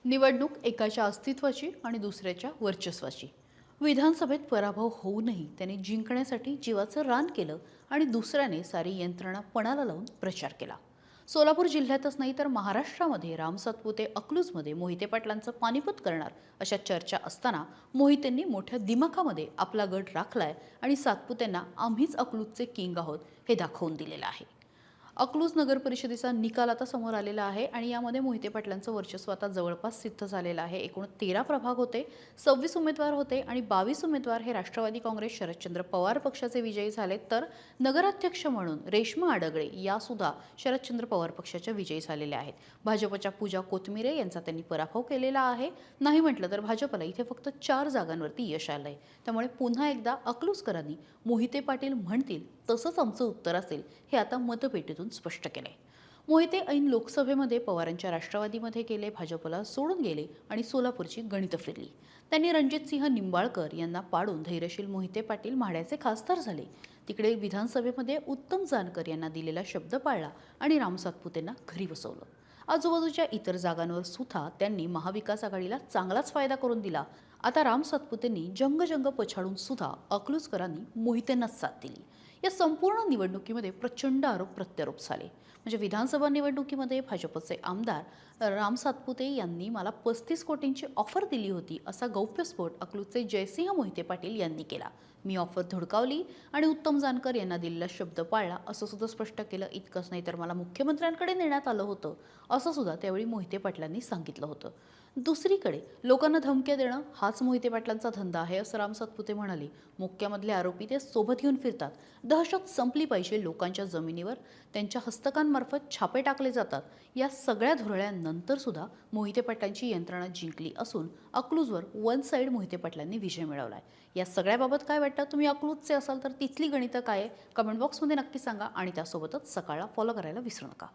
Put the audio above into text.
निवडणूक एकाच्या अस्तित्वाची आणि दुसऱ्याच्या वर्चस्वाची। विधानसभेत पराभव होऊनही त्यांनी जिंकण्यासाठी जीवाचं रान केलं आणि दुसऱ्याने सारी यंत्रणा पणाला लावून प्रचार केला। सोलापूर जिल्ह्यातच नाही तर महाराष्ट्रामध्ये राम सातपुते अकलूजमध्ये मोहिते पाटलांचं पानिपत करणार अशा चर्चा असताना मोहितेंनी मोठ्या दिमाखामध्ये आपला गट राखलाय आणि सातपुतेंना आम्हीच अकलूजचे किंग आहोत हे दाखवून दिलेलं आहे। अकलूज नगर परिषदेचा निकाल आता समोर आलेला आहे आणि यामध्ये मोहिते पाटलांचं वर्चस्व आता जवळपास सिद्ध झालेलं आहे। एकूण 13 प्रभाग होते, 26 उमेदवार होते आणि 22 उमेदवार हे राष्ट्रवादी काँग्रेस शरदचंद्र पवार पक्षाचे विजयी झाले, तर नगराध्यक्ष म्हणून रेश्मा आडगळे या सुद्धा शरदचंद्र पवार पक्षाच्या विजयी झालेल्या आहेत। भाजपच्या पूजा कोथमिरे यांचा त्यांनी पराभव केलेला आहे। नाही म्हटलं तर भाजपला इथे फक्त 4 जागांवरती यश आलंय। त्यामुळे पुन्हा एकदा अकलूजकरांनी मोहिते पाटील म्हणतील तसंच आमचं उत्तर असेल हे आता मतपेटीतून स्पष्ट केलंय। मोहिते ऐन लोकसभेमध्ये पवारांच्या राष्ट्रवादीमध्ये गेले, भाजपला सोडून गेले आणि सोलापूरची गणितं फिरली। त्यांनी रणजितसिंह निंबाळकर यांना पाडून धैर्यशील मोहिते पाटील म्हाड्याचे खासदार झाले। तिकडे विधानसभेमध्ये उत्तम जानकर यांना दिलेला शब्द पाळला आणि राम सातपुतेंना घरी बसवलं। आजूबाजूच्या इतर जागांवर सुद्धा त्यांनी महाविकास आघाडीला चांगलाच फायदा करून दिला। आता राम सातपुतेंनी जंग पछाडून सुद्धा अकलूजकरांनी मोहितेंनाच साथ दिली। या संपूर्ण निवडणुकीमध्ये प्रचंड आरोप प्रत्यारोप झाले। म्हणजे विधानसभा निवडणुकीमध्ये भाजपचे आमदार राम सातपुते यांनी मला 35 कोटींची ऑफर दिली होती असा गौप्यस्फोट अकलूजचे जयसिंह मोहिते पाटील यांनी केला। मी ऑफर धुडकावली आणि उत्तम जानकर यांना दिलेला शब्द पाळला असं सुद्धा स्पष्ट केलं। इतकंच नाही तर मला मुख्यमंत्र्यांकडे नेण्यात आलं होतं असं सुद्धा त्यावेळी मोहिते पाटलांनी सांगितलं होतं। दुसरीकडे लोकांना धमक्या देणं हाच मोहिते पाटलांचा धंदा आहे असं राम सातपुते म्हणाले। मुख्यमधले आरोपी ते सोबत घेऊन फिरतात। दहशत संपली पाहिजे, लोकांच्या जमिनीवर त्यांच्या हस्तकांमार्फत छापे टाकले जातात। या सगळ्या धुरळ्यांनंतर सुद्धा मोहिते पाटलांची यंत्रणा जिंकली असून अकलूजवर वन साइड मोहिते पाटलांनी विजय मिळवलाय। या सगळ्याबाबत काय वाटतं? तुम्ही अकलूजचे असाल तर तिथली गणितं काय आहे? कमेंट बॉक्समध्ये नक्की सांगा आणि त्यासोबतच सकाळला फॉलो करायला विसरू नका।